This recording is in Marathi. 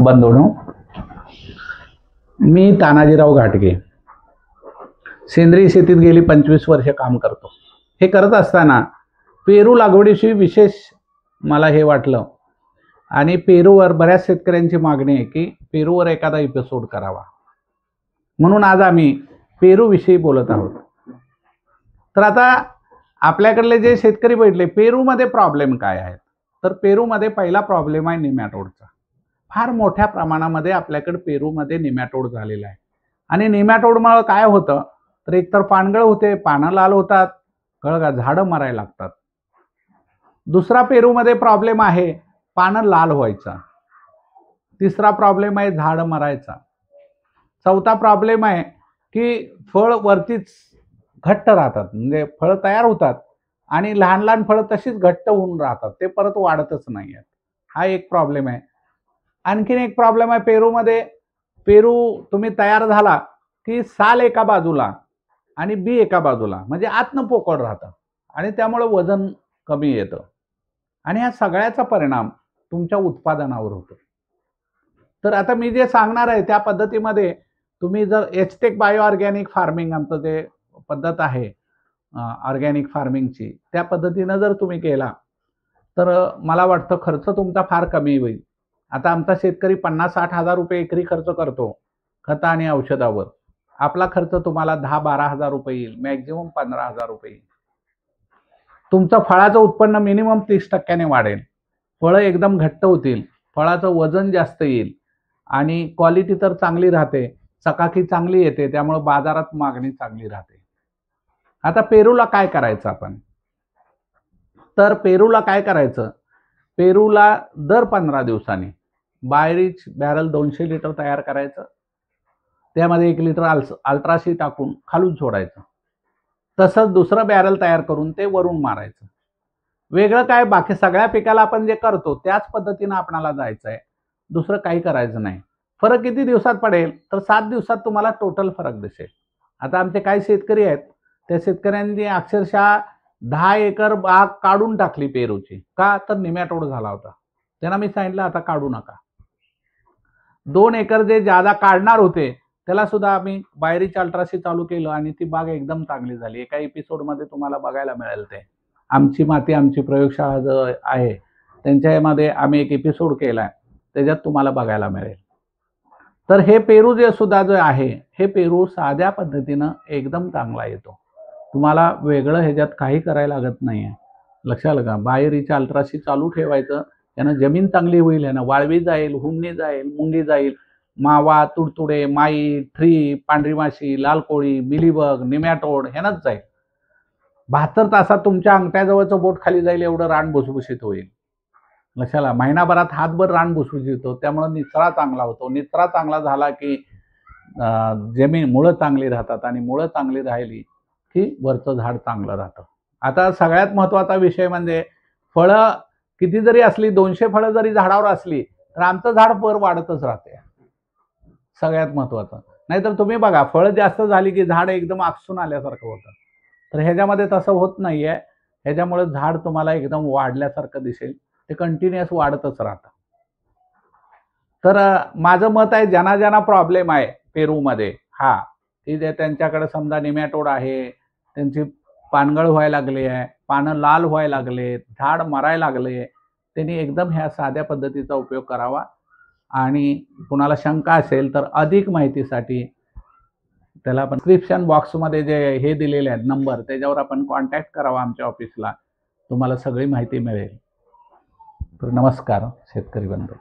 बंधूंनो, मी तानाजीराव घाटगे सेंद्रिय शेतीत गेली 25 वर्ष काम करतो। हे करत असताना पेरू लागवडीशी विशेष मला हे वाटलं आणि पेरूवर बऱ्याच शेतकऱ्यांची मागणी आहे की पेरूवर एखादा एपिसोड करावा, म्हणून आज आम्ही पेरू विषयी बोलत आहोत। तर आता आपल्याकडले जे शेतकरी बैठले पेरूमध्ये प्रॉब्लेम काय आहेत, तर पेरूमध्ये पहिला प्रॉब्लेम आहे निमॅटोडचा। फार मोठ्या प्रमाणामध्ये आपल्याकडे पेरूमध्ये निमॅटोड झालेला आहे आणि निमॅटोडमुळे काय होतं तर एकतर पानगळ होते, पानं लाल होतात, कळगा झाडं मरायला लागतात। दुसरा पेरूमध्ये प्रॉब्लेम आहे पानं लाल व्हायचा। तिसरा प्रॉब्लेम आहे झाड मरायचा। चौथा प्रॉब्लेम आहे की फळ वरतीच घट्ट राहतात, म्हणजे फळ तयार होतात आणि लहान लहान फळ तशीच घट्ट होऊन राहतात, ते परत वाढतच नाही आहेत। हा एक प्रॉब्लेम आहे। आणखीन एक प्रॉब्लेम आहे पेरूमध्ये, पेरू तुम्ही तयार झाला की साल एका बाजूला आणि बी एका बाजूला, म्हणजे आतनं पोकळ राहतं आणि त्यामुळे वजन कमी येतं आणि ह्या सगळ्याचा परिणाम तुमच्या उत्पादनावर होतो। तर आता मी जे सांगणार आहे त्या पद्धतीमध्ये तुम्ही जर एचटेक बायो ऑर्गॅनिक फार्मिंग आमचं जे पद्धत आहे ऑर्गॅनिक फार्मिंगची, त्या पद्धतीनं जर तुम्ही केला तर मला वाटतं खर्च तुमचा फार कमी होईल। आता आमचा शेतकरी 50-60 हजार रुपये एकरी खर्च करतो खत आणि औषधावर, आपला खर्च तुम्हाला 10-12 हजार रुपये येईल, मॅक्झिमम 15 हजार रुपये येईल। तुमचं फळाचं उत्पन्न मिनिमम 30% वाढेल, फळं एकदम घट्ट होतील, फळाचं वजन जास्त येईल आणि क्वालिटी तर चांगली राहते, चकाकी चांगली येते, त्यामुळे बाजारात मागणी चांगली राहते। आता पेरूला काय करायचं आपण, तर पेरूला काय करायचं, पेरूला दर 15 दिवसांनी बायरिच बॅरल 200 लिटर तयार करायचं, त्यामध्ये 1 लिटर अल्ट्रासी टाकून खालून सोडायचं। तसंच दुसरं बॅरल तयार करून ते वरून मारायचं। वेगळं काय, बाकी सगळ्या पिकाला आपण जे करतो त्याच पद्धतीनं आपणाला जायचं आहे, दुसरं काही करायचं नाही। फरक किती दिवसात पडेल, तर 7 दिवसात तुम्हाला टोटल फरक दिसेल। आता आमचे काही शेतकरी आहेत, त्या शेतकऱ्यांनी अक्षरशः 10 एकर बाग काढून टाकली पेरूची, का तर निमॅटोड झाला होता। त्यांना मी सांगितलं आता काढू नका। 2 एकर जे जादा काढणार होते त्याला सुद्धा आम्ही बायरिच अल्ट्रासी चालू केलं आणि ती बाग एकदम चांगली झाली। एका एपिसोडमध्ये तुम्हाला बघायला मिळेल, ते आमची माती आमची प्रयोगशाळा जो आहे त्यांच्यामध्ये आम्ही एक एपिसोड केला आहे, त्याच्यात तुम्हाला बघायला मिळेल। तर हे पेरू जे सुद्धा जो आहे, हे पेरू साध्या पद्धतीनं एकदम चांगला येतो, तुम्हाला वेगळं ह्याच्यात काही करायला लागत नाही आहे। लक्षात आलं का, बायरिच अल्ट्रासी चालू ठेवायचं, यानं जमीन चांगली होईल, यानं वाळवी जाईल, हुमणी जाईल, मुंगी जाईल, मावा, तुडतुडे, माई, थ्री, पांढरी माशी, लाल कोळी, मिलीबग, निमॅटोड ह्यानंच जाईल। 72 तासात तुमच्या अंगठ्याजवळचं बोट खाली जाईल एवढं रान भुसभुशीत होईल। लक्षाला, महिनाभरात हातभर रान भुसभुशीत होतो, त्यामुळे निचरा चांगला होतो। निचरा चांगला झाला की जमीन मुळं चांगली राहतात आणि मुळं चांगली राहिली की वरचं झाड चांगलं राहतं। आता सगळ्यात महत्त्वाचा विषय म्हणजे फळं किती जरी असली, 200 फळं जरी झाडावर असली तर आमचं झाड वर वाढतच राहते, सगळ्यात महत्त्वाचं। नाहीतर तुम्ही बघा, फळं जास्त झाली की झाड एकदम आकसून आल्यासारखं होतं, तर ह्याच्यामध्ये तसं होत नाहीये। ह्याच्यामुळे झाड तुम्हाला एकदम वाढल्यासारखं दिसेल, ते कंटिन्युअस वाढतच राहतं। तर माझं मत आहे, ज्यांना ज्यांना प्रॉब्लेम आहे पेरूमध्ये, हा की जे त्यांच्याकडे समजा निमॅटोड आहे, त्यांची पानगळ व्हायला लागली आहे, पानं लाल व्हायला लागले, झाड मरायला लागले, त्यांनी एकदम ह्या साध्या पद्धतीचा उपयोग करावा। आणि कुणाला शंका असेल तर अधिक माहितीसाठी त्याला आपण डिस्क्रिप्शन बॉक्समध्ये जे हे दिलेले आहेत नंबर, त्याच्यावर आपण कॉन्टॅक्ट करावा आमच्या ऑफिसला, तुम्हाला सगळी माहिती मिळेल। तर नमस्कार शेतकरी बंधू।